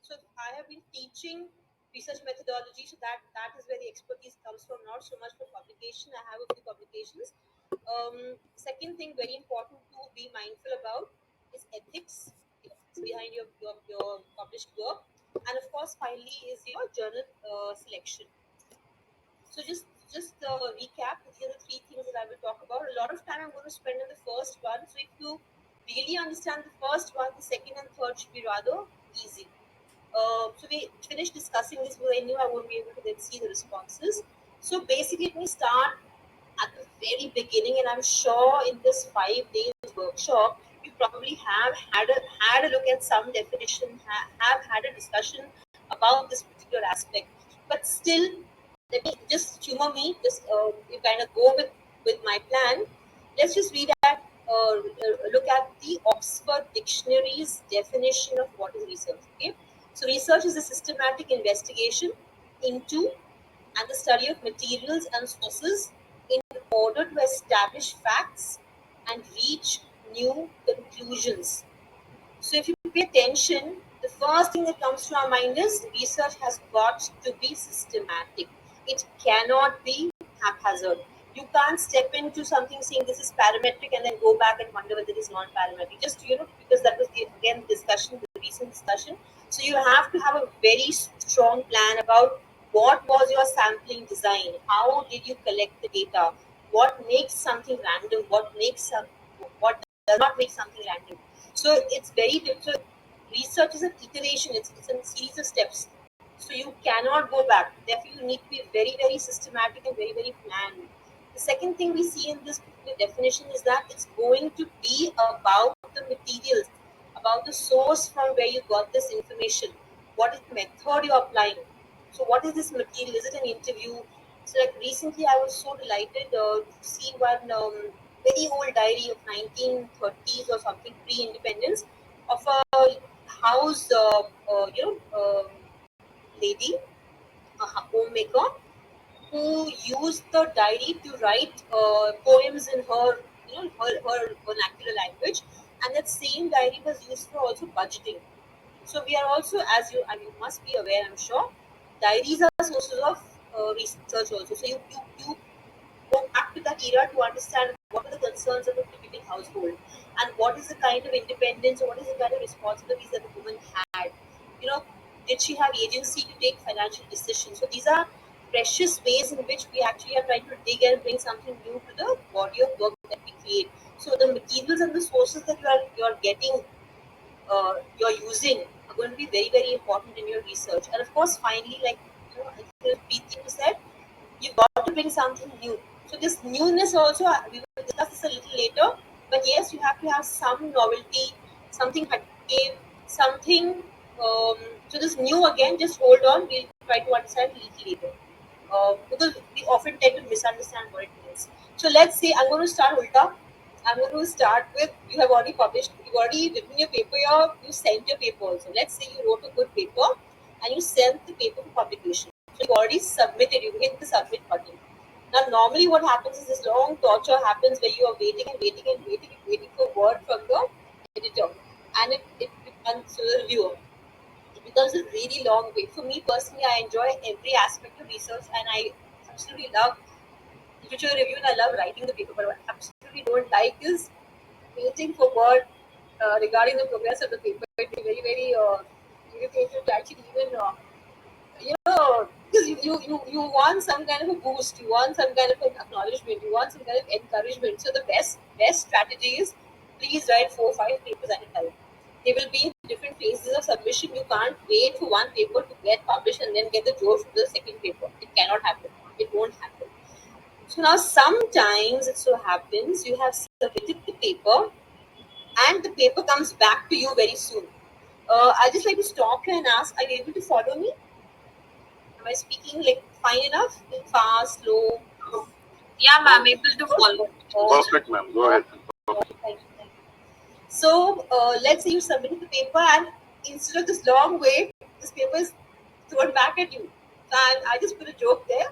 So I have been teaching research methodology, so that is where the expertise comes from, not so much for publication. I have a few publications. Second thing, very important to be mindful about is ethics behind your published work. And of course, finally, is your journal selection. So just recap the other three things that I will talk about. A lot of time I'm going to spend on the first one. So if you really understand the first one, the second and third should be rather easy. So we finished discussing this because I knew I won't be able to then see the responses. So basically, let me start at the very beginning, and I'm sure in this 5 days workshop, you probably have had a look at some definition, have had a discussion about this particular aspect. But still, let me just humor me. Just you kind of go with my plan. Let's just read at look at the Oxford Dictionary's definition of what is research. Okay, so research is a systematic investigation into and the study of materials and sources in order to establish facts and reach new conclusions. So, if you pay attention, the first thing that comes to our mind is research has got to be systematic. It cannot be haphazard. You can't step into something saying this is parametric and then go back and wonder whether it is non-parametric. Just because that was again discussion, the recent discussion. So you have to have a very strong plan about what was your sampling design, how did you collect the data, what makes something random, what does not make something random. So it's very difficult. Research is an iteration, it's a series of steps. So you cannot go back. Therefore, you need to be very, very systematic and very, very planned. The second thing we see in this particular definition is that it's going to be about the materials, about the source from where you got this information. What is the method you're applying? So, what is this material? Is it an interview? So, like recently, I was so delighted to see one very old diary of 1930s or something, pre-independence, of a house, lady, a homemaker, who used the diary to write poems in her, her vernacular language, and that same diary was used for also budgeting. So we are also, as you must be aware, I'm sure, diaries are sources of research also. So you go back to that era to understand what are the concerns of a typical household and what is the kind of independence or what is the kind of responsibilities that the woman had. You know, did she have agency to take financial decisions? So these are precious ways in which we actually are trying to dig and bring something new to the body of work that we create. So the materials and the sources that you're getting, you're using are going to be very, very important in your research. And of course, finally, like Preeti said, you've got to bring something new. So this newness also, we will discuss this a little later. But yes, you have to have some novelty, something hatke, something. So this new again, just hold on. We'll try to understand a little later. Because we often tend to misunderstand what it means. So let's say I'm going to start ulta. I'm going to start with you have already published, you've already written your paper, you sent your paper also. Let's say you wrote a good paper and you sent the paper for publication. So you already submitted, you hit the submit button. Now, normally what happens is this long torture happens where you are waiting and waiting and waiting and waiting for word from the editor and it becomes the reviewer. It becomes a really long wait. For me personally, I enjoy every aspect of research and I absolutely love literature review and I love writing the paper. But what I absolutely don't like is waiting for word regarding the progress of the paper. It be very, very irritating to actually even because you want some kind of a boost, you want some kind of an acknowledgement, you want some kind of encouragement. So the best strategy is please write 4 or 5 papers at a time. They will be in different phases of submission. You can't wait for one paper to get published and then get the joy for the second paper. It cannot happen. It won't happen. So now sometimes it so happens you have submitted the paper and the paper comes back to you very soon. I just like to stop here and ask, are you able to follow me? Am I speaking like fine enough? Fast, slow? Yeah, ma'am, able to follow. Perfect, ma'am. Go ahead. Thank you, thank you. So let's say you submitted the paper and instead of this long wait, this paper is thrown back at you. So I just put a joke there.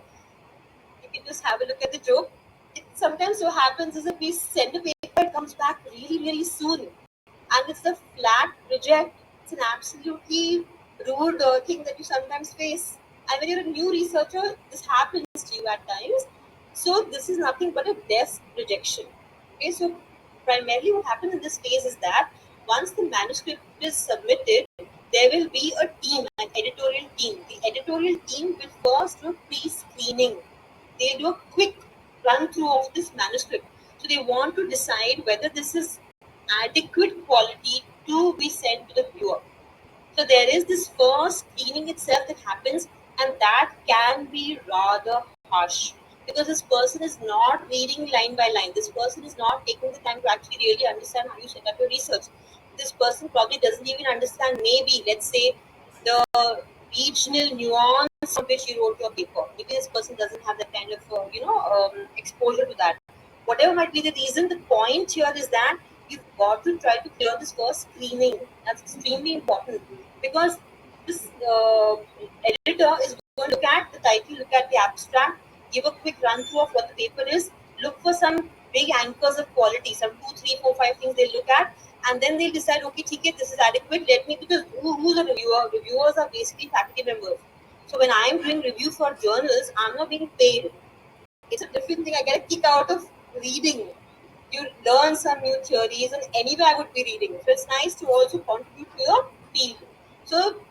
You can just have a look at the joke. It sometimes so happens is if we send a paper, it comes back really, really soon. And it's a flat reject. It's an absolutely rude good thing that you sometimes face. And when you're a new researcher, this happens to you at times. So this is nothing but a desk rejection. Okay, so primarily what happens in this phase is that once the manuscript is submitted, there will be a team, an editorial team. The editorial team will first do a pre-screening. They do a quick run through of this manuscript. So they want to decide whether this is adequate quality to be sent to the viewer. So there is this first cleaning itself that happens, and that can be rather harsh because this person is not reading line by line. This person is not taking the time to actually really understand how you set up your research. This person probably doesn't even understand, maybe, let's say, the regional nuance on which you wrote your paper. Maybe this person doesn't have that kind of exposure to that. Whatever might be the reason, the point here is that you've got to try to clear this first screening. That's extremely important because this editor is going to look at the title, look at the abstract, give a quick run through of what the paper is, look for some big anchors of quality, some two, three, four, five things they look at, and then they'll decide, okay, okay, this is adequate. Let me, because who's a reviewer? Reviewers are basically faculty members. So when I'm doing review for journals, I'm not being paid. It's a different thing. I get a kick out of reading. You learn some new theories, and anyway, I would be reading. So it's nice to also contribute to your field. So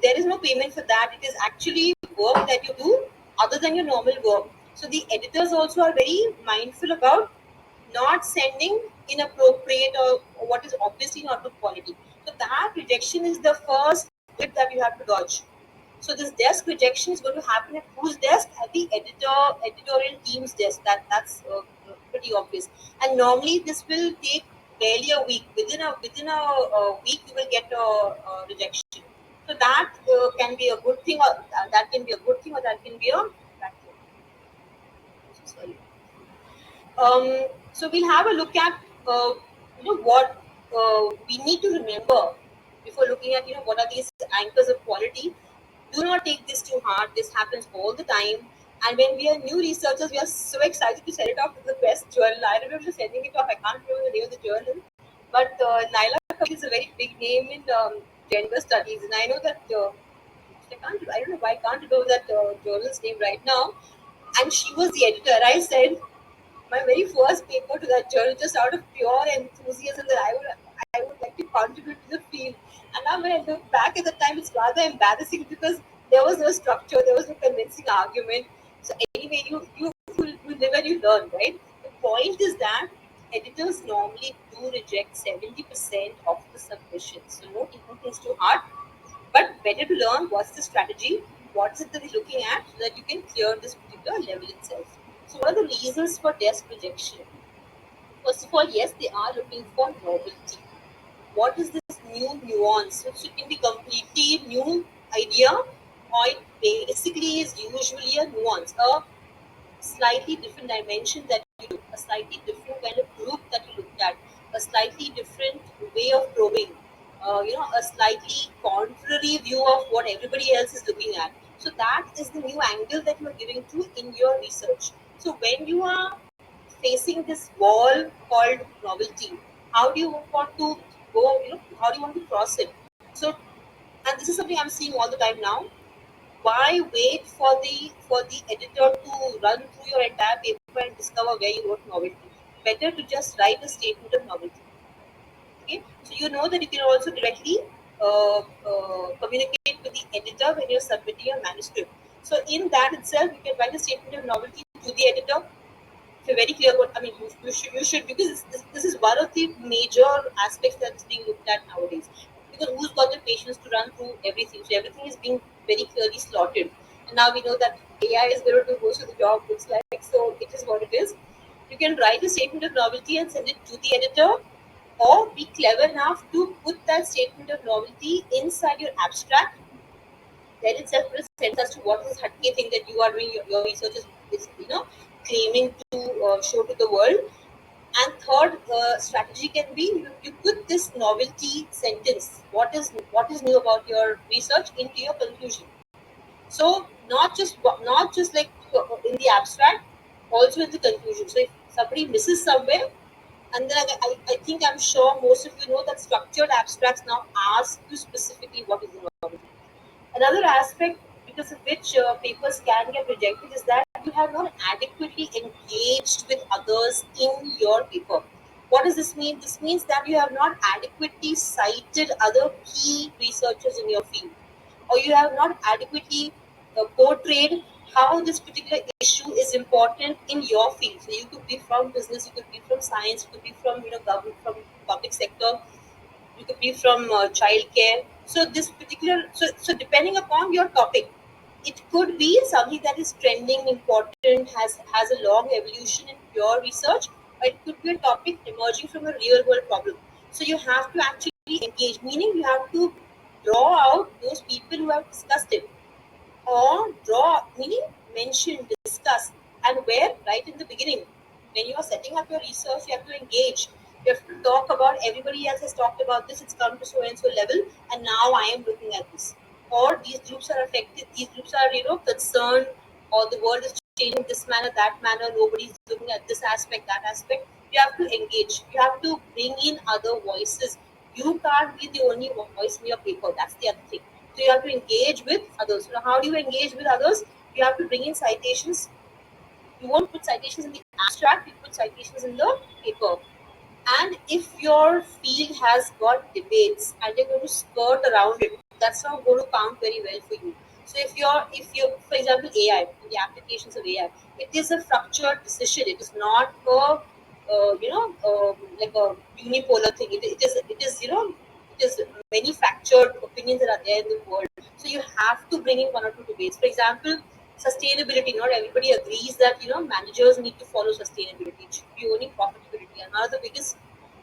there is no payment for that. It is actually work that you do other than your normal work. So the editors also are very mindful about not sending inappropriate or what is obviously not good quality. So that rejection is the first bit that you have to dodge. So this desk rejection is going to happen at whose desk? At the editorial team's desk. That's pretty obvious. And normally this will take barely a week. Within a week, you will get a rejection. So that can be a good thing, or that can be a good thing, or that can be a bad thing. So sorry. So we'll have a look at what we need to remember before looking at what are these anchors of quality. Do not take this too hard. This happens all the time. And when we are new researchers, we are so excited to send it off to the best journal. I remember sending it off. I can't remember the name of the journal, but Naila Kapoor is a very big name in gender studies, and I know that. I don't know why I can't remember that journal's name right now. And she was the editor. I said, my very first paper to that journal, just out of pure enthusiasm that I would like to contribute to the field. And now when I look back at the time, it's rather embarrassing because there was no structure, there was no convincing argument. So anyway, you live and you learn, right? The point is that editors normally do reject 70% of the submissions. So no taking things too hard, but better to learn what's the strategy, what is it that we're looking at, so that you can clear this particular level itself. So, what are the reasons for desk rejection? First of all, yes, they are looking for novelty. What is this new nuance? So it can be completely new idea, or it basically is usually a nuance, a slightly different dimension that you look, a slightly different kind of group that you looked at, a slightly different way of probing, a slightly contrary view of what everybody else is looking at. So that is the new angle that you are giving to in your research. So when you are facing this wall called novelty, how do you want to go? How do you want to cross it? So, and this is something I'm seeing all the time now. Why wait for the editor to run through your entire paper and discover where you wrote novelty? Better to just write a statement of novelty. Okay, so you know that you can also directly communicate with the editor when you're submitting your manuscript. So in that itself, you can write a statement of novelty to the editor. If you're very clear what I mean, you should, because this is one of the major aspects that's being looked at nowadays. Because who's got the patience to run through everything? So everything is being very clearly slotted, and now we know that AI is going to do most of the job. Looks like, so it is what it is. You can write a statement of novelty and send it to the editor, or be clever enough to put that statement of novelty inside your abstract. That itself will sense as to what is hatke thing that you are doing, your research is claiming to show to the world. And third strategy can be, you put this novelty sentence, what is new about your research, into your conclusion. So not just like in the abstract, also in the conclusion. So if somebody misses somewhere, and then I think I'm sure most of you know that structured abstracts now ask you specifically what is the novelty. Another aspect because of which papers can get rejected is that you have not adequately engaged with others in your paper. What does this mean? This means that you have not adequately cited other key researchers in your field, or you have not adequately portrayed how this particular issue is important in your field. So you could be from business, you could be from science, you could be from government, from public sector, you could be from childcare. So this particular, so depending upon your topic, it could be something that is trending, important, has a long evolution in pure research, or it could be a topic emerging from a real world problem. So you have to actually engage, meaning you have to draw out those people who have discussed it, or draw, meaning mention, discuss, and where right in the beginning, when you are setting up your research, you have to engage. You have to talk about everybody else has talked about this. It's come to so and so level, and now I am looking at this. Or these groups are affected. These groups are concerned, or the world is changing this manner, that manner. Nobody's looking at this aspect, that aspect. You have to engage. You have to bring in other voices. You can't be the only voice in your paper. That's the other thing. So you have to engage with others. So how do you engage with others? You have to bring in citations. You won't put citations in the abstract, you put citations in the paper. And if your field has got debates and you're going to skirt around it, that's not going to count very well for you. So if you're for example AI, the applications of AI, it is a structured decision. It is not a like a unipolar thing. It is manufactured opinions that are there in the world. So you have to bring in one or two debates. For example, sustainability. Not everybody agrees that managers need to follow sustainability. It should be only profitability. And one of the biggest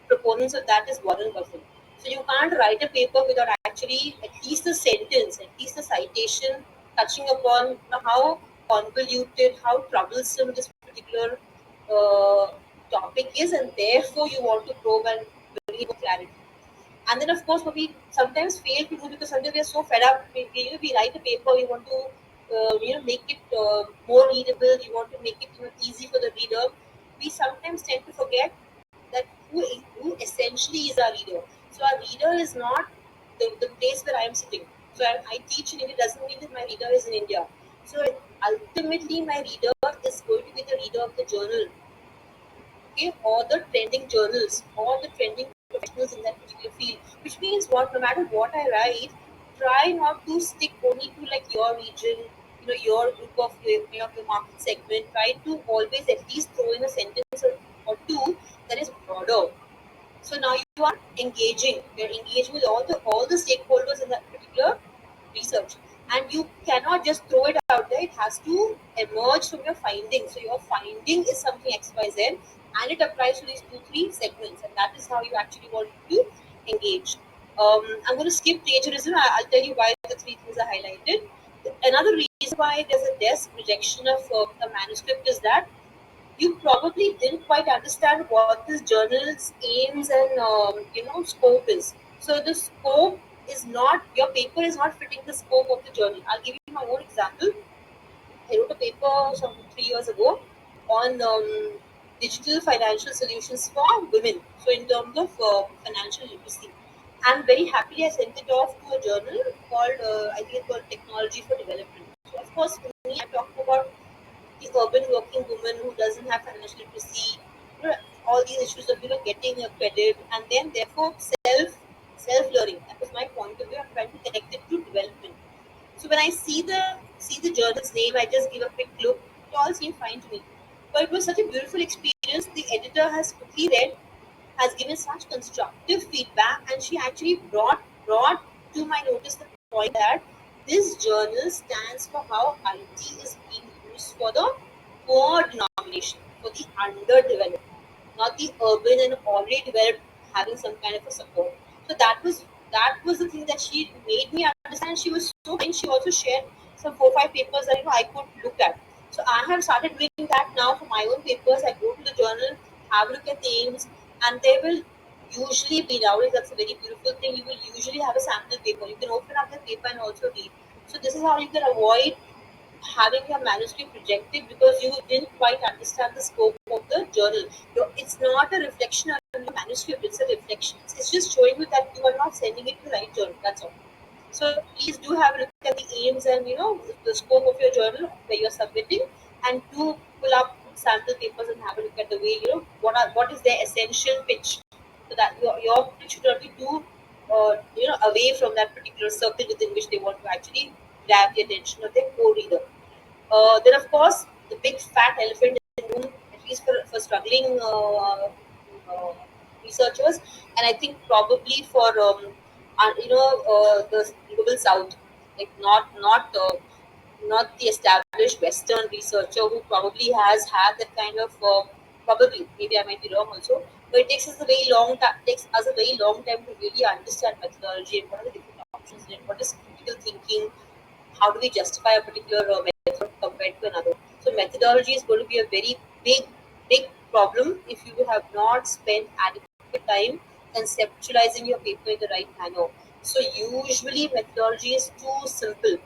proponents of that is Warren Buffett. So you can't write a paper without actually at least a sentence, at least a citation touching upon how convoluted, how troublesome this particular uh, topic is, and therefore you want to probe and bring more clarity. And then, of course, what we sometimes fail to do, because sometimes we are so fed up. We write a paper, we want to make it more readable. We want to make it easy for the reader. We sometimes tend to forget that who essentially is our reader. So our reader is not the place where I am sitting. So I teach in India doesn't mean that my reader is in India. So ultimately, my reader is going to be the reader of the journal, okay, or the trending journals, or the trending professionals in that particular field. Which means what? No matter what I write, try not to stick only to like your region, your group of your market segment. Try to always at least throw in a sentence or two that is broader. So now you are engaging. You're engaging with all the stakeholders in that particular research, and you cannot just throw it out there. It has to emerge from your findings. So your finding is something X Y Z, and it applies to these two three segments, and that is how you actually want to engage. I'm going to skip plagiarism. I'll tell you why the three things are highlighted. Another reason why there's a desk rejection of a manuscript is that you probably didn't quite understand what this journal's aims and scope is. So the scope is not, your paper is not fitting the scope of the journal. I'll give you my own example. I wrote a paper some 3 years ago on digital financial solutions for women. So in terms of financial literacy, and very happily I sent it off to a journal called I think it's called Technology for Development. So of course for me I talked about the urban working woman who doesn't have financial literacy, you know, all these issues of getting a credit, and then therefore self learning. That was my point of view. I'm trying to connect it to development. So when I see the journal's name, I just give a quick look. It all seemed fine to me. But it was such a beautiful experience. The editor has quickly read, has given such constructive feedback, and she actually brought to my notice the point that this journal stands for how IT is being used for the poor denomination, for the underdeveloped, not the urban and already developed having some kind of a support. So that was the thing that she made me understand. She was so kind. She also shared some 4 5 papers that I could look at. So I have started doing that now for my own papers. I go to the journal, have a look at the aims, and they will usually be, nowadays that's a very beautiful thing, you will usually have a sample paper. You can open up the paper and also read. So this is how you can avoid having your manuscript rejected because you didn't quite understand the scope of the journal. It's not a reflection on your manuscript, it's a reflection. It's just showing you that you are not sending it to the right journal. That's all. So please do have a look at the aims and the scope of your journal where you're submitting, and do pull up sample papers and have a look at the way what is their essential pitch, so that your pitch should not be too away from that particular circle within which they want to actually grab the attention of their co-reader. Then, of course, the big fat elephant in the room, at least for struggling uh, researchers, and I think probably for the global south, like not the established Western researcher who probably has had that kind of probably, maybe I might be wrong also, but it takes us a very long time to really understand methodology and what are the different options and what is critical thinking, how do we justify a particular method compared to another. So methodology is going to be a very big problem if you have not spent adequate time conceptualizing your paper in the right manner. So usually methodology is too simple.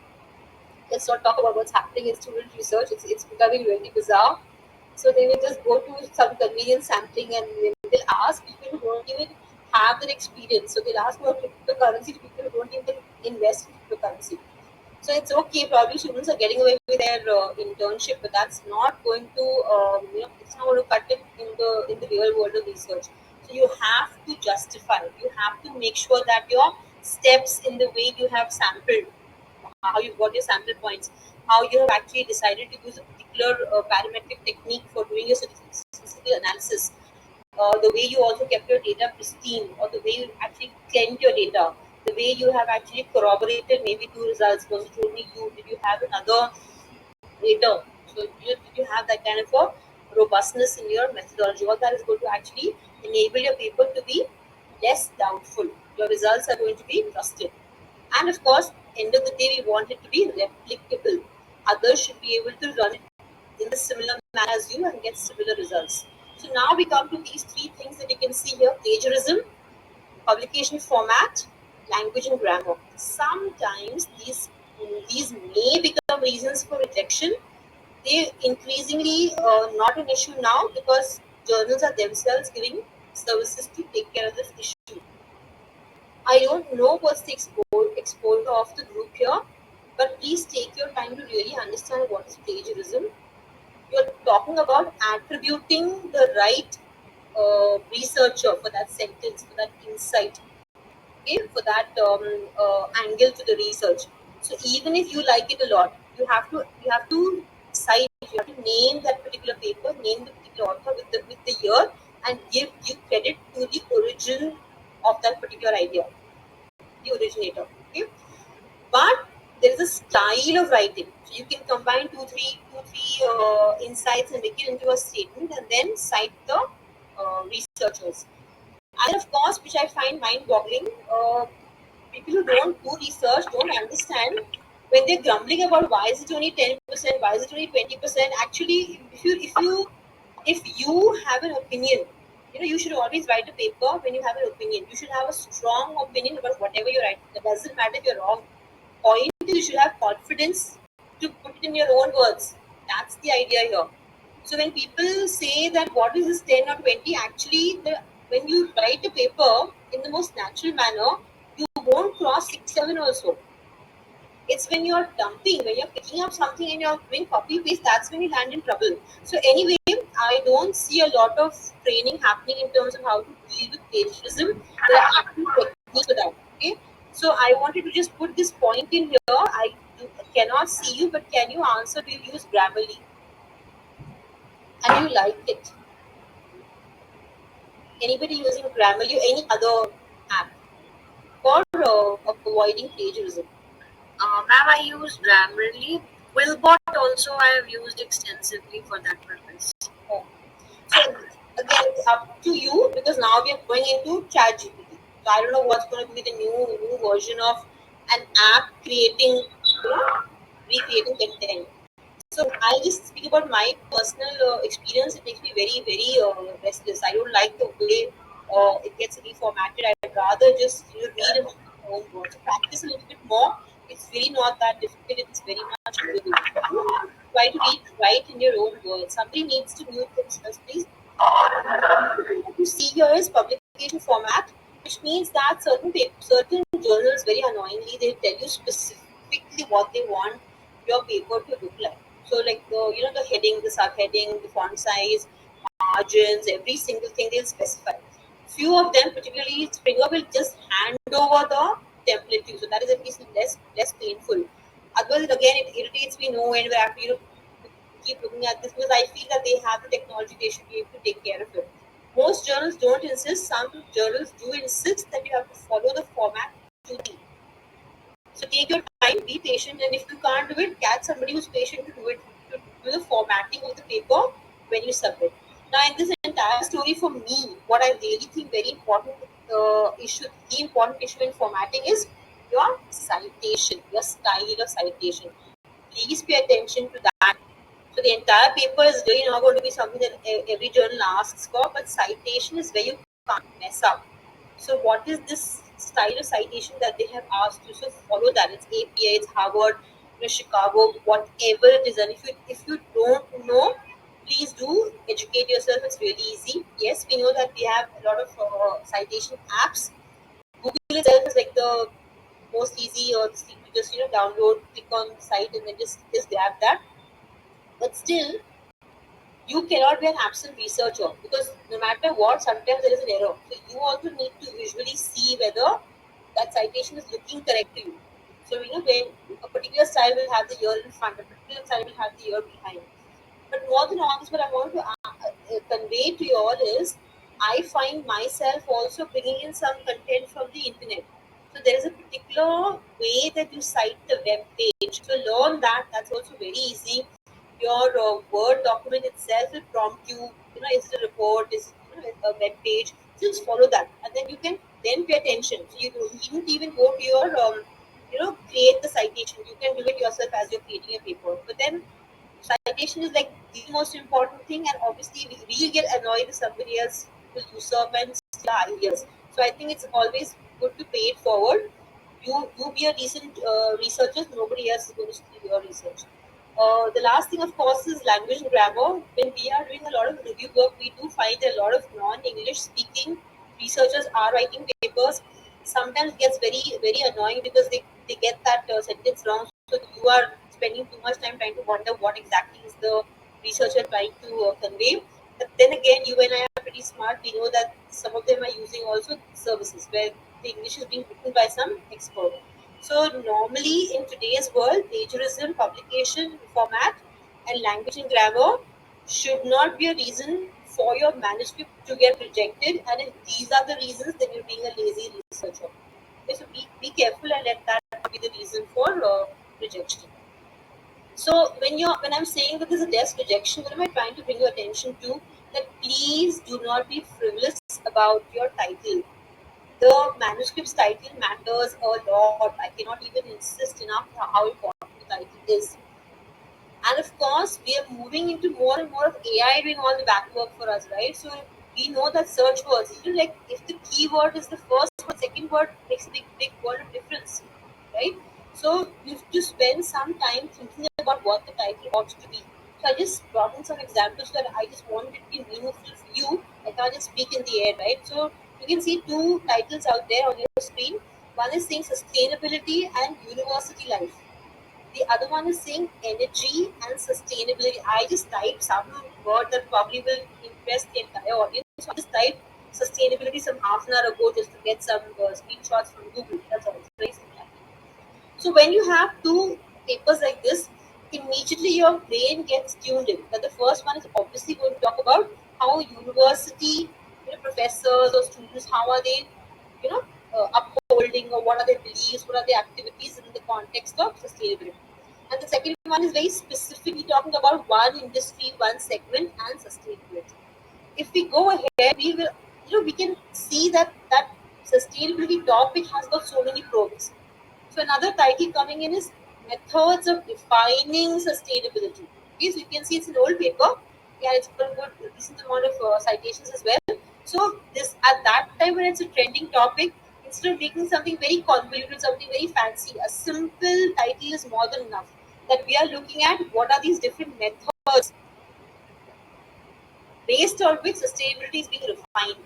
Let's not talk about what's happening in student research. It's becoming really bizarre. So they will just go to some convenience sampling and they'll ask people who don't even have that experience. So they'll ask for cryptocurrency to people who don't even invest in cryptocurrency. So it's okay. Probably students are getting away with their internship, but that's not going to, it's not going to cut it in the real world of research. So you have to justify. You have to make sure that your steps in the way you have sampled, how you got your sample points, how you have actually decided to use a particular parametric technique for doing your statistical analysis, the way you also kept your data pristine, or the way you actually cleaned your data, the way you have actually corroborated maybe two results. Was it only you? Did you have another data? So did you have that kind of a robustness in your methodology? All that is going to actually enable your paper to be less doubtful. Your results are going to be trusted. And of course, end of the day, we want it to be replicable. Others should be able to run it in the similar manner as you and get similar results. So now we come to these three things that you can see here: plagiarism, publication format, language and grammar. Sometimes these may become reasons for rejection. They increasingly not an issue now because journals are themselves giving services to take care of this issue. I don't know what's the exposure of the group here, but please take your time to really understand what is plagiarism. You're talking about attributing the right researcher for that sentence, for that insight, okay, for that angle to the research. So even if you like it a lot, you have to cite, you have to name that particular paper, name the particular author with the year, and give credit to the origin of that particular idea, the originator. Okay, but there is a style of writing. So you can combine two three insights and make it into a statement, and then cite the researchers. And of course, which I find mind-boggling, people who don't do research don't understand when they're grumbling about why is it only 10%, why is it only 20%. Actually, if you have an opinion, you should always write a paper when you have an opinion. You should have a strong opinion about whatever you write. It doesn't matter if you're wrong. Point is, you should have confidence to put it in your own words. That's the idea here. So when people say that what is this 10 or 20, actually, when you write a paper in the most natural manner, you won't cross 6, 7 also. It's when you're dumping, when you're picking up something and you're doing copy paste, that's when you land in trouble. So anyway, I don't see a lot of training happening in terms of how to deal with plagiarism. There are actually techniques for that. Okay. So I wanted to just put this point in here. Cannot see you, but can you answer? Do you use Grammarly? And you like it? Anybody using Grammarly or any other app for avoiding plagiarism? Ma'am, I use Grammarly. Quillbot also I have used extensively for that purpose. Oh. So again, it's up to you because now we are going into ChatGPT. So I don't know what's going to be the new version of an app creating, recreating content. So I'll just speak about my personal experience. It makes me very restless. I don't like the way it gets reformatted. I'd rather just read in my own words. Practice a little bit more. It's really not that difficult. It's very much doable. Try to write in your own words. Somebody needs to mute themselves, please. What you see here is publication format, which means that certain journals, very annoyingly, they tell you specifically what they want your paper to look like. So, like the heading, the subheading, the font size, margins, every single thing they'll specify. Few of them, particularly Springer, will just hand over the template to you. So that is at least less painful. Otherwise, again, it irritates me no end. Where I have to keep looking at this because I feel that they have the technology, they should be able to take care of it. Most journals don't insist. Some journals do insist that you have to follow the format to the. So take your time, be patient, and if you can't do it, catch somebody who's patient to do it, to do the formatting of the paper when you submit. Now, in this entire story, for me, what I really think very important the important issue in formatting is your citation, your style of citation. Please pay attention to that. So the entire paper is really not going to be something that every journal asks for, but citation is where you can't mess up. So what is this style of citation that they have asked you? So follow that. It's APA, it's Harvard, Chicago, whatever it is. And if you don't know, please do educate yourself. It's really easy. Yes, we know that we have a lot of citation apps. Google itself is like the most easy thing to just download, click on the site, and then just grab that. But still, you cannot be an absent researcher because no matter what, sometimes there is an error. So you also need to visually see whether that citation is looking correct to you. So when a particular style will have the year in front, a particular style will have the year behind. But more than all this, what I want to convey to you all is I find myself also bringing in some content from the internet. So there is a particular way that you cite the web page. So learn that. That's also very easy. Your Word document itself will prompt you. Is it a report? Is it a web page? Just follow that, and then you can then pay attention. So you don't even go to your create the citation. You can do it yourself as you're creating a paper. But then citation is like the most important thing, and obviously we get annoyed if somebody else will usurp and steal our ideas. So I think it's always good to pay it forward. You be a decent researcher. Nobody else is going to steal your research. The last thing, of course, is language and grammar. When we are doing a lot of review work, we do find a lot of non-English speaking researchers are writing papers. Sometimes it gets very very annoying because they get that sentence wrong. So you are spending too much time trying to wonder what exactly is the researcher trying to convey. But then again, you and I are pretty smart. We know that some of them are using also services where the English is being written by some expert. So normally in today's world, plagiarism, publication, format, and language and grammar should not be a reason for your manuscript to get rejected. And if these are the reasons, then you're being a lazy researcher. Okay, so be careful and let that be the reason for rejection. So when I'm saying that there's a desk rejection, what am I trying to bring your attention to? That please do not be frivolous about your title. The manuscript's title matters a lot. I cannot even insist enough how important the title is. And of course, we are moving into more and more of AI doing all the back work for us, right? So we know that search words, like if the keyword is the first word, second word makes a big world of difference, right? So you have to spend some time thinking about what the title ought to be. So I just brought in some examples that I just wanted to be meaningful for you. I can't just speak in the air, right? So you can see two titles out there on your screen. One is saying sustainability and university life. The other one is saying energy and sustainability. I just typed some word that probably will impress the entire audience. So I just typed sustainability some half an hour ago just to get some screenshots from Google. That's all. It's very simple. So when you have two papers like this, immediately your brain gets tuned in. But the first one is obviously going to talk about how university professors or students, how are they, you know, upholding, or what are their beliefs, what are their activities in the context of sustainability. And the second one is very specifically talking about one industry, one segment, and sustainability. If we go ahead, we will, we can see that sustainability topic has got so many probes. So another title coming in is methods of defining sustainability. Okay, so you can see it's an old paper. Yeah, it's got a good decent amount of citations as well. So this at that time when it's a trending topic, instead of making something very convoluted, something very fancy, a simple title is more than enough. That we are looking at what are these different methods based on which sustainability is being refined.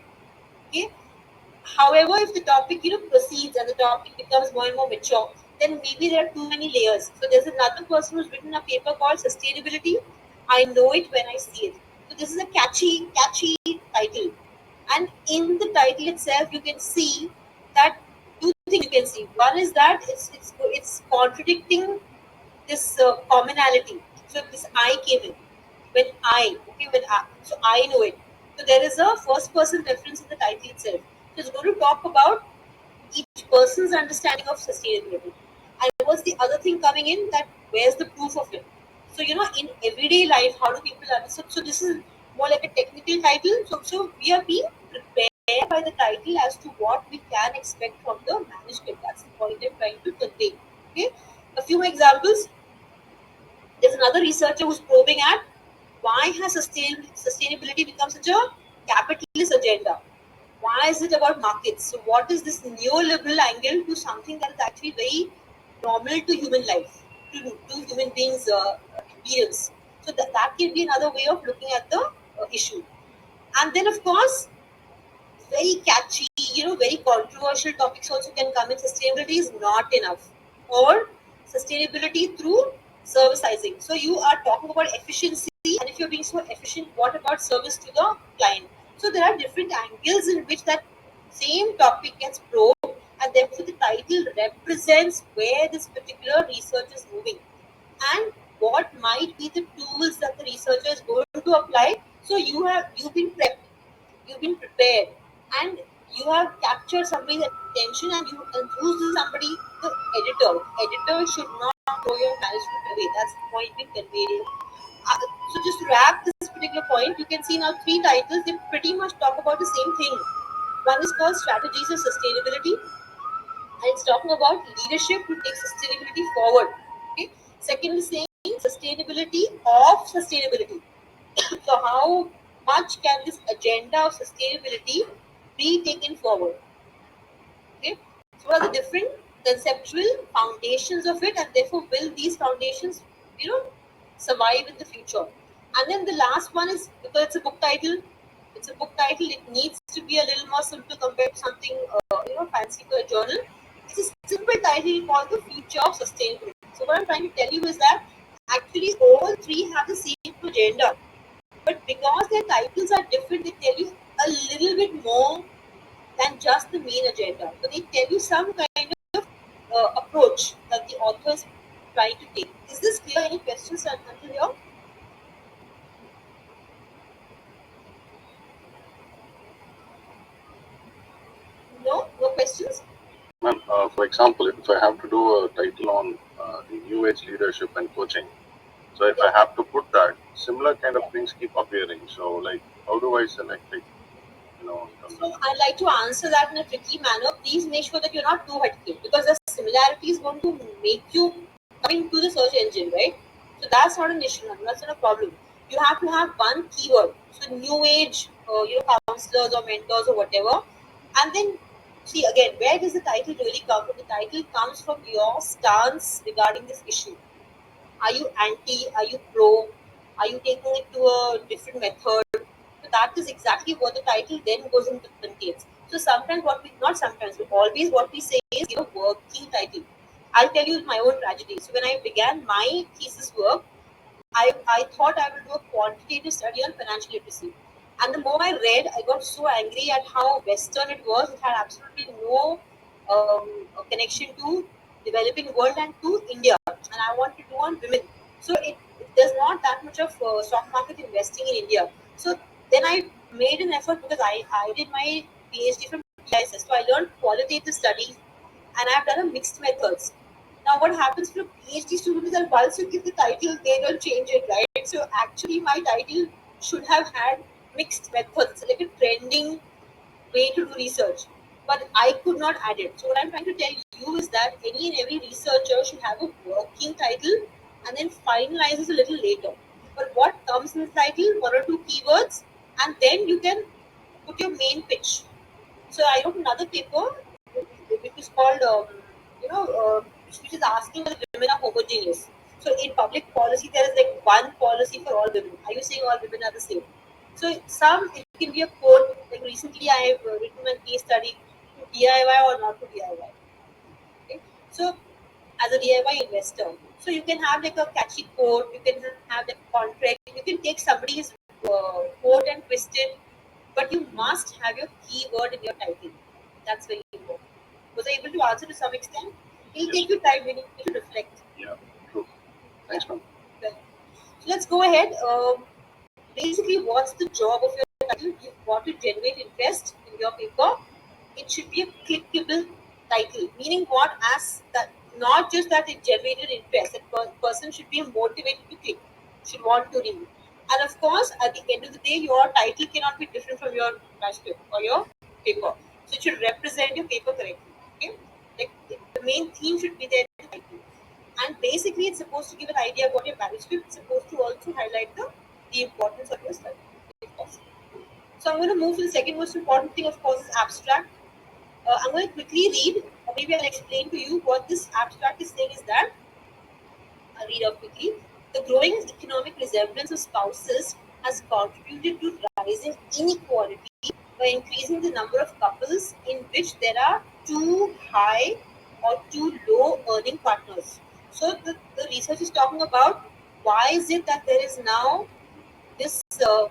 Okay, However, if the topic proceeds and the topic becomes more and more mature, then maybe there are too many layers. So there's another person who's written a paper called Sustainability. I know it when I see it. So this is a catchy title, and in the title itself, you can see that two things you can see. One is that it's contradicting this commonality. So this I came in so I know it. So there is a first person reference in the title itself. So it's going to talk about each person's understanding of sustainability. And what's the other thing coming in, that where's the proof of it? So in everyday life, how do people understand? So this is more like a technical title. So we are being prepared by the title as to what we can expect from the manuscript. That's the point I'm trying to convey. Okay, a few examples. There's another researcher who's probing at why has sustainability become such a capitalist agenda? Why is it about markets? So, what is this neoliberal angle to something that is actually very normal to human life, to human beings' experience? So, that can be another way of looking at the issue. And then, of course, very catchy, very controversial topics also can come in. Sustainability is not enough, or sustainability through servicizing. So you are talking about efficiency, and if you're being so efficient, what about service to the client? So there are different angles in which that same topic gets probed, and therefore the title represents where this particular research is moving and what might be the tools that the researcher is going to apply. So you've been prepped, you've been prepared, and you have captured somebody's attention, and you enthused somebody. The editor should not throw your manuscript away. That's the point being conveyed here. So just to wrap this particular point, you can see now three titles. They pretty much talk about the same thing. One is called Strategies of Sustainability, and it's talking about leadership to take sustainability forward. Okay. Second is saying sustainability of sustainability. So how much can this agenda of sustainability be taken forward? Okay. So what are the different conceptual foundations of it, and therefore will these foundations, you know, survive in the future? And then the last one is, because it's a book title. It's a book title. It needs to be a little more simple compared to something fancy for a journal. It's a simple title called The Future of Sustainability. So what I'm trying to tell you is that actually all three have the same agenda, but because their titles are different, they tell you a little bit more than just the main agenda. So they tell you some kind of approach that the author is trying to take. Is this clear? Any questions until here? No? No questions? Ma'am, for example, if I have to do a title on the new age leadership and coaching, so if I Yeah. have to put that, similar kind of things keep appearing. So, like, how do I select it? In terms So of I'd like to answer that in a tricky manner. Please make sure that you're not too hateful, because the similarity is going to make you come into the search engine, right? So that's not an issue. That's not a problem. You have to have one keyword. So new age, counselors or mentors or whatever, and then see again, where does the title really come from? The title comes from your stance regarding this issue. Are you anti? Are you pro? Are you taking it to a different method? So that is exactly what the title then goes into contains. So sometimes not sometimes, but always what we say is give a working title. I'll tell you my own tragedy. So when I began my thesis work, I thought I would do a quantitative study on financial literacy. And the more I read, I got so angry at how Western it was. It had absolutely no connection to developing world and to India. And I want to do on women. So there's not that much of stock market investing in India. So then I made an effort, because I did my PhD from PISS. So I learned qualitative studies, and I've done a mixed methods. Now, what happens for a PhD student is that once you give the title, they don't change it, right? So, actually, my title should have had mixed methods, like a trending way to do research. But I could not add it. So, what I'm trying to tell you is that any and every researcher should have a working title and then finalizes a little later. But what comes in the title, one or two keywords, and then you can put your main pitch. So I wrote another paper which is called, which is asking whether women are homogeneous. So in public policy, there is like one policy for all women. Are you saying all women are the same? So some, it can be a quote. Like recently, I have written a case study. DIY or not to DIY. Okay? So as a DIY investor, so you can have like a catchy quote, you can have like a contract, you can take somebody's quote and twist it, but you must have your keyword in your title. That's very important. Was I able to answer to some extent? It'll Yes. take you time when you need to reflect. Yeah. True. Thanks, ma'am. Well, so let's go ahead. Basically, what's the job of your title? You've got to generate interest in your paper. It should be a clickable title, meaning what? As that, not just that it generated interest. That person should be motivated to click, should want to read. And of course, at the end of the day, your title cannot be different from your manuscript or your paper. So it should represent your paper correctly. Okay, like the main theme should be there in the title. And basically, it's supposed to give an idea about your manuscript. It's supposed to also highlight the importance of your study, if possible. So I'm going to move to the second most important thing, of course, is abstract. I'm going to quickly read, or maybe I'll explain to you what this abstract is saying is that, I'll read out quickly. The growing economic resemblance of spouses has contributed to rising inequality by increasing the number of couples in which there are too high or too low earning partners. So the research is talking about why is it that there is now this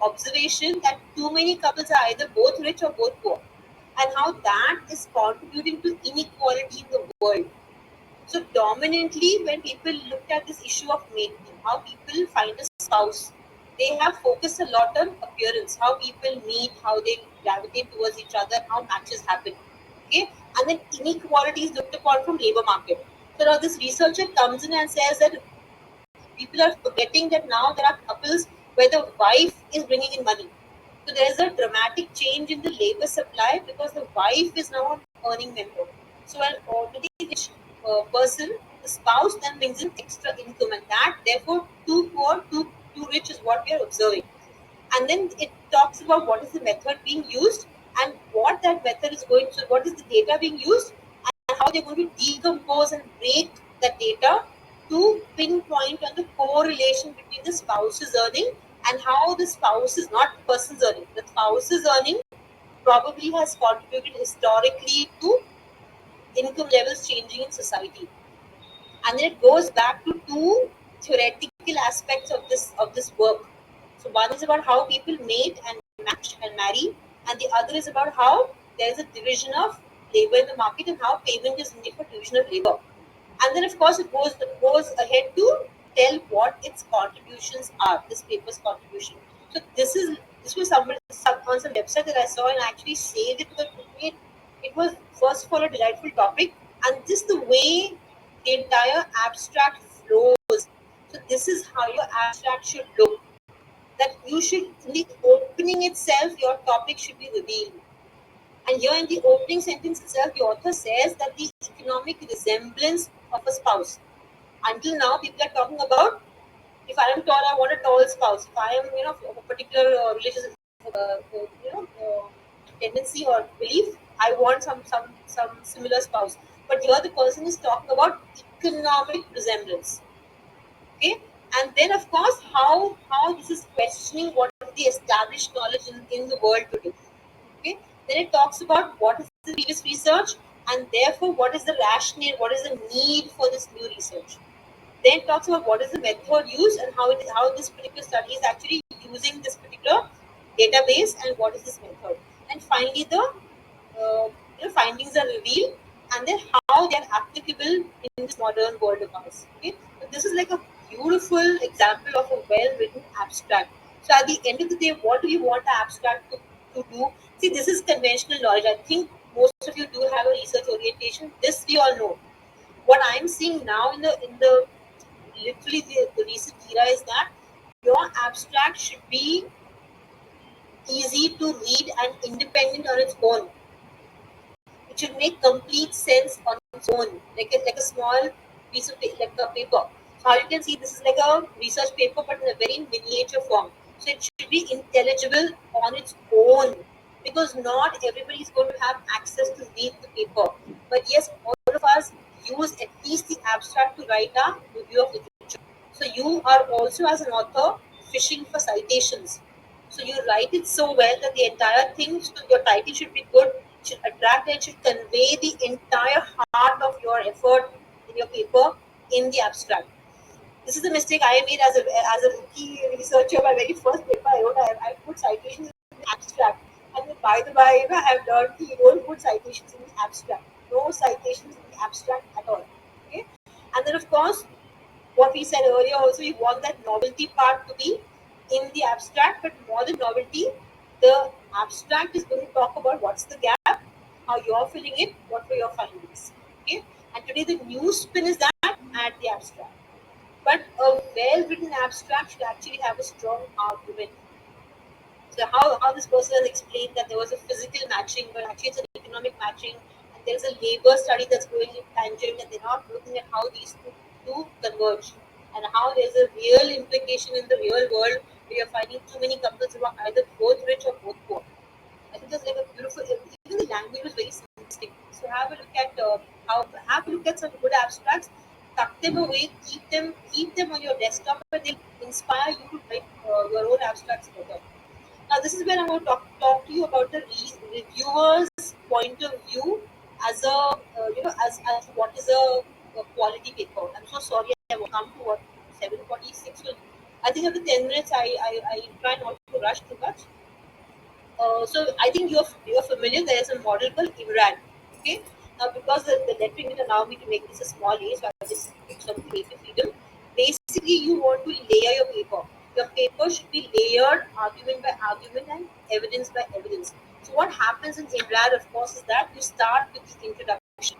observation that too many couples are either both rich or both poor, and how that is contributing to inequality in the world. So dominantly, when people looked at this issue of mating, how people find a spouse, they have focused a lot on appearance, how people meet, how they gravitate towards each other, how matches happen. Okay, and then inequality is looked upon from labor market. So now this researcher comes in and says that people are forgetting that now there are couples where the wife is bringing in money. So there is a dramatic change in the labor supply because the wife is now an earning member. So an already rich person, the spouse then brings in extra income, and that therefore too poor, too rich is what we are observing. And then it talks about what is the method being used and what that method is going to, what is the data being used, and how they're going to decompose and break that data to pinpoint on the correlation between the spouse's earning and how the spouse is not the person's earning. The spouse's earning probably has contributed historically to income levels changing in society. And then it goes back to two theoretical aspects of this work. So one is about how people mate and match and marry, and the other is about how there is a division of labor in the market and how payment is made for division of labor. And then of course it goes ahead to tell what its contributions are, this paper's contribution. So this was on some website that I saw, and I actually saved it because it was first of all a delightful topic, and just the way the entire abstract flows. So this is how your abstract should look. That you should, in the opening itself, your topic should be revealed. And here in the opening sentence itself, the author says that the economic resemblance of a spouse. Until now, people are talking about, if I am tall, I want a tall spouse. If I am, of a particular religious, tendency or belief, I want some similar spouse. But here the person is talking about economic resemblance. Okay, and then of course how this is questioning what is the established knowledge in the world today. Okay, then it talks about what is the previous research, and therefore what is the rationale, what is the need for this new research. Then it talks about what is the method used and how this particular study is actually using this particular database and what is this method. And finally, the findings are revealed, and then how they are applicable in this modern world of ours. Okay, so this is like a beautiful example of a well-written abstract. So at the end of the day, what do you want the abstract to do? See, this is conventional knowledge. I think most of you do have a research orientation. This we all know. What I'm seeing now in the literally the recent era is that your abstract should be easy to read and independent on its own. It should make complete sense on its own, like a small piece of like a paper. So how you can see this is like a research paper, but in a very miniature form. So it should be intelligible on its own, because not everybody is going to have access to read the paper. But yes, all of us use at least the abstract to write a review of literature. So you are also, as an author, fishing for citations. So you write it so well that the entire thing, so your title should be good, should attract and should convey the entire heart of your effort in your paper in the abstract. This is the mistake I made as a rookie researcher. My very first paper I wrote, I put citations in the abstract. And then by the way, I have learned that you don't put citations in the abstract. No citations in the abstract at all. Okay? And then of course, what we said earlier also, you want that novelty part to be in the abstract, but more than novelty, the abstract is going to talk about what's the gap, how you're filling it, what were your findings. Okay? And today the new spin is that at the abstract. But a well-written abstract should actually have a strong argument. So how this person has explained that there was a physical matching, but actually it's an economic matching, and there's a labor study that's going in tangent, and they're not looking at how these two converge, and how there's a real implication in the real world where you're finding too many couples who are either both rich or both poor. I think that's like a beautiful. Even the language was very simplistic. So have a look at some good abstracts, tuck them away, keep them on your desktop, and they inspire you to write your own abstracts better. Now, this is where I'm going to talk to you about the reviewer's point of view as a as what is a quality paper. I'm so sorry, I will come to what 7:46. I think after 10 minutes, I try not to rush too much. So I think you're familiar. There is a model called IMRAN. Okay. Now because the lettering will allow me to make this a small A, so I just pick some creative freedom. Basically, you want to layer your paper. Your paper should be layered, argument by argument, and evidence by evidence. So what happens in IMRAN, of course, is that you start with the introduction.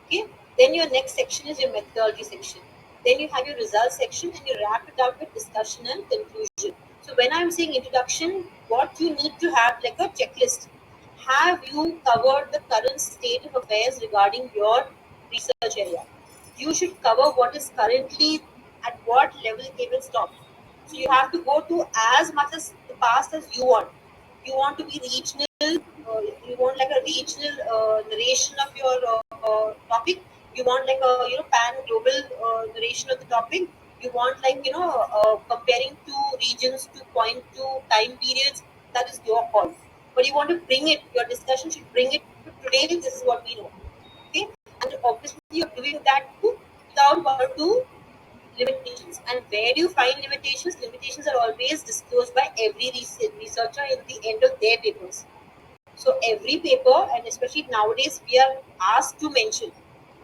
Okay. Then your next section is your methodology section. Then you have your results section, and you wrap it up with discussion and conclusion. So when I'm saying introduction, what you need to have like a checklist. Have you covered the current state of affairs regarding your research area? You should cover what is currently at what level they will stop. So you have to go to as much as the past as you want. You want to be regional. You want like a regional narration of your topic. You want like a pan global narration of the topic. You want like comparing two regions to point to time periods. That is your call. But you want to bring it. Your discussion should bring it to today. This is what we know. Okay, and obviously you're doing that too without one or two limitations. And where do you find limitations? Limitations are always disclosed by every researcher in the end of their papers. So every paper, and especially nowadays, we are asked to mention.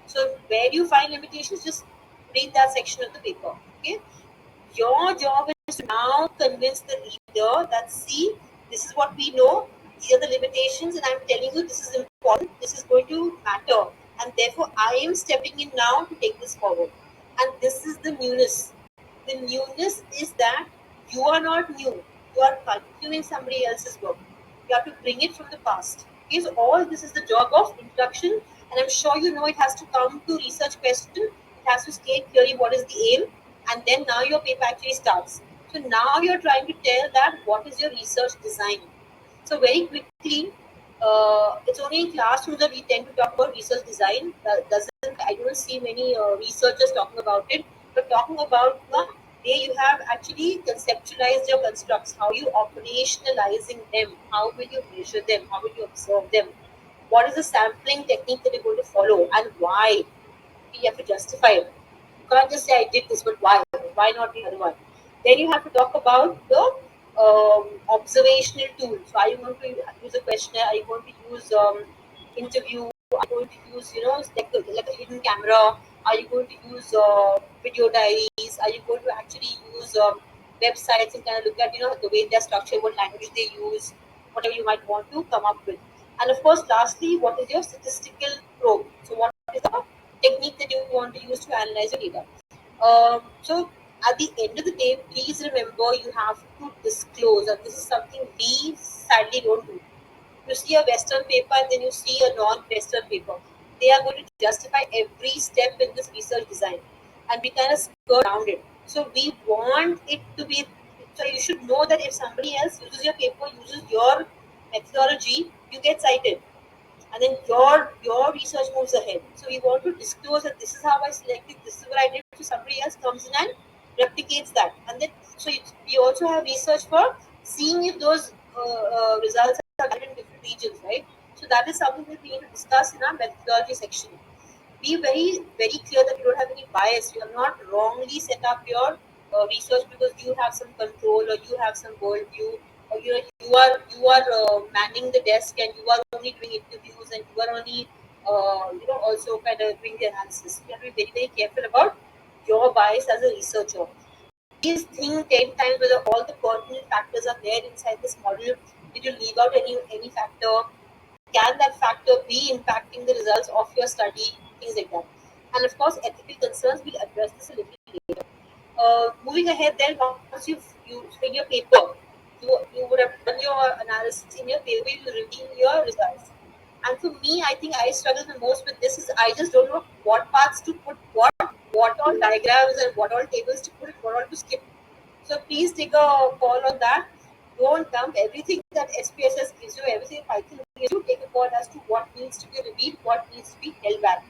So where do you find limitations? Just read that section of the paper. Okay. Your job is to now convince the reader that see, this is what we know, these are the limitations, and I'm telling you this is important, this is going to matter, and therefore I am stepping in now to take this forward. And this is the newness. The newness is that you are not new, you are continuing somebody else's work. You have to bring it from the past. Okay, so all this is the job of introduction, and I'm sure you know it has to come to research question. It has to state clearly what is the aim, and then now your paper actually starts. So now you're trying to tell that what is your research design. So very quickly, it's only in classrooms that we tend to talk about research design. Doesn't I don't see many researchers talking about it, but talking about the way you have actually conceptualized your constructs, how you operationalizing them, how will you measure them, how will you observe them, what is the sampling technique that you're going to follow, and why. You have to justify it. You can't just say I did this, but why? Why not the other one? Then you have to talk about the observational tools. So are you going to use a questionnaire? Are you going to use interview? Are you going to use like a hidden camera? Are you going to use video diaries? Are you going to actually use websites and kind of look at the way they're structured, what language they use, whatever you might want to come up with. And of course, lastly, what is your statistical probe? So what is the technique that you want to use to analyze your data? So at the end of the day, please remember you have to disclose, and this is something we sadly don't do. You see a Western paper and then you see a non-Western paper. They are going to justify every step in this research design, and we kind of skirt around it. So we want it to be. So you should know that if somebody else uses your paper, uses your methodology, you get cited, and then your research moves ahead. So we want to disclose that this is how I selected, this is what I did. So somebody else comes in and replicates that, and then we also have research for seeing if those results are valid in different regions, right? So that is something that we need to discuss in our methodology section. Be very, very clear that you don't have any bias. You have not wrongly set up your research because you have some control or you have some worldview, or you are manning the desk and you are only doing interviews and you are only also kind of doing the analysis. You have to be very, very careful about your bias as a researcher. Please think 10 times whether all the pertinent factors are there inside this model. Did you leave out any factor? Can that factor be impacting the results of your study? Things like that. And of course, ethical concerns, we'll address this a little later. Moving ahead, then once you in your paper, you would have done your analysis in your paper, you reveal your results. And for me, I think I struggle the most with this is I just don't know what parts to put, what all diagrams and what all tables to put, and what all to skip. So please take a call on that. Don't dump everything that SPSS gives you, everything Python gives you. Take a call as to what needs to be revealed, what needs to be held back.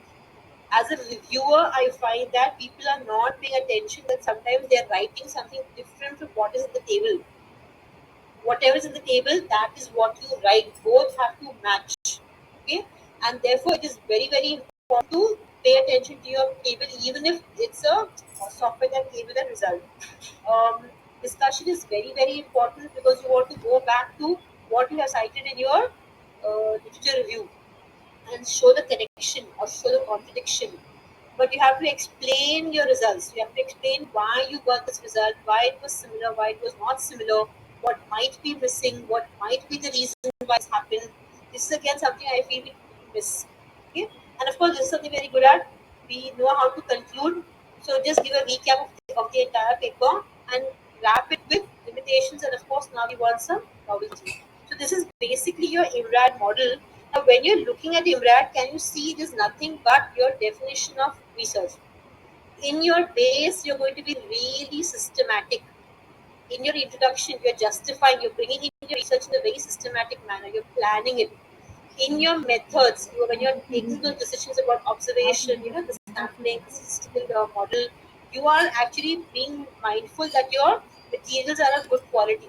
As a reviewer, I find that people are not paying attention that sometimes they are writing something different from what is in the table. Whatever is in the table, that is what you write. Both have to match. Okay, and therefore it is very, very important to pay attention to your table, even if it's a software that gave you the result. um, Discussion is very, very important because you want to go back to what you have cited in your literature review and show the connection or show the contradiction. But you have to explain your results. You have to explain why you got this result, why it was similar, why it was not similar, what might be missing, what might be the reason why it's happened. This is again something I feel we miss. Okay? And of course, this is something very good at. We know how to conclude. So just give a recap of the entire paper and wrap it with limitations. And of course, now we want some novelty. So this is basically your IMRAD model. Now, when you're looking at IMRAD, can you see it is nothing but your definition of research? In your base, you're going to be really systematic. In your introduction, you're justifying, you're bringing in your research in a very systematic manner, you're planning it. In your methods, when you're taking those decisions about observation, the sampling, the statistical model, you are actually being mindful that your materials are of good quality.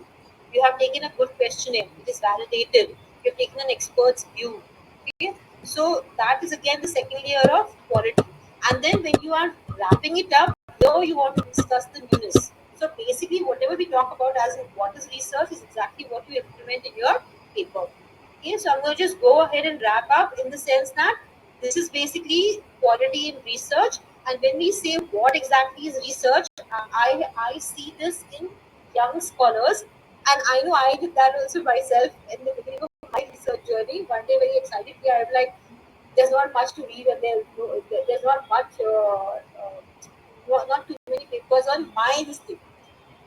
You have taken a good questionnaire, it is validated, you've taken an expert's view. Okay, so that is again the second layer of quality. And then when you are wrapping it up, here you want to discuss the newness. So basically, whatever we talk about as in what is research is exactly what you implement in your paper. Okay, so I'm going to just go ahead and wrap up in the sense that this is basically quality in research. And when we say what exactly is research, I see this in young scholars, and I know I did that also myself in the beginning of my research journey. One day, very excitedly, I'm like, there's not much to read, and there's not much, not too many papers on my this thing.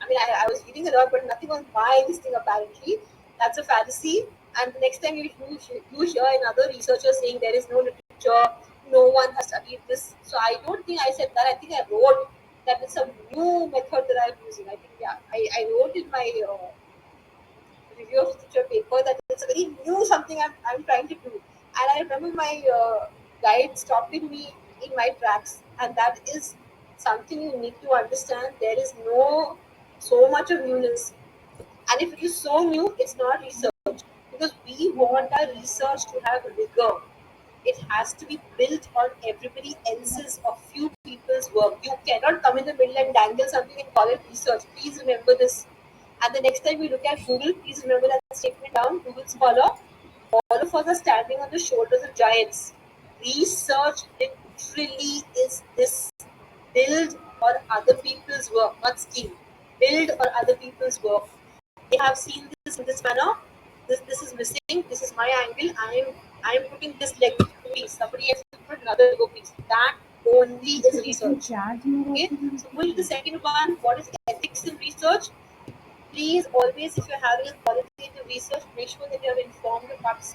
I mean, I was reading a lot, but nothing on my this thing apparently. That's a fallacy. And the next time you hear another researcher saying there is no literature, no one has studied this. So I don't think I said that. I think I wrote that it's a new method that I'm using. I think, yeah, I wrote in my review of literature paper that it's a very new something I'm trying to do. And I remember my guide stopping me in my tracks, and that is something you need to understand. There is no so much of newness, and if it is so new, it's not research because we want our research to have rigor. It has to be built on everybody else's or few people's work. You cannot come in the middle and dangle something and call it research. Please remember this. And the next time you look at Google, please remember that statement down. Google Scholar, all of us are standing on the shoulders of giants. Research literally is this: build on other people's work, not steal. Build on other people's work. They have seen this in this manner. This is missing. This is my angle. I am putting this Lego piece. Somebody else will put another Lego piece. That only is research. Okay. So moving to the second one, what is ethics in research? Please always, if you're having a qualitative research, make sure that you have informed the participants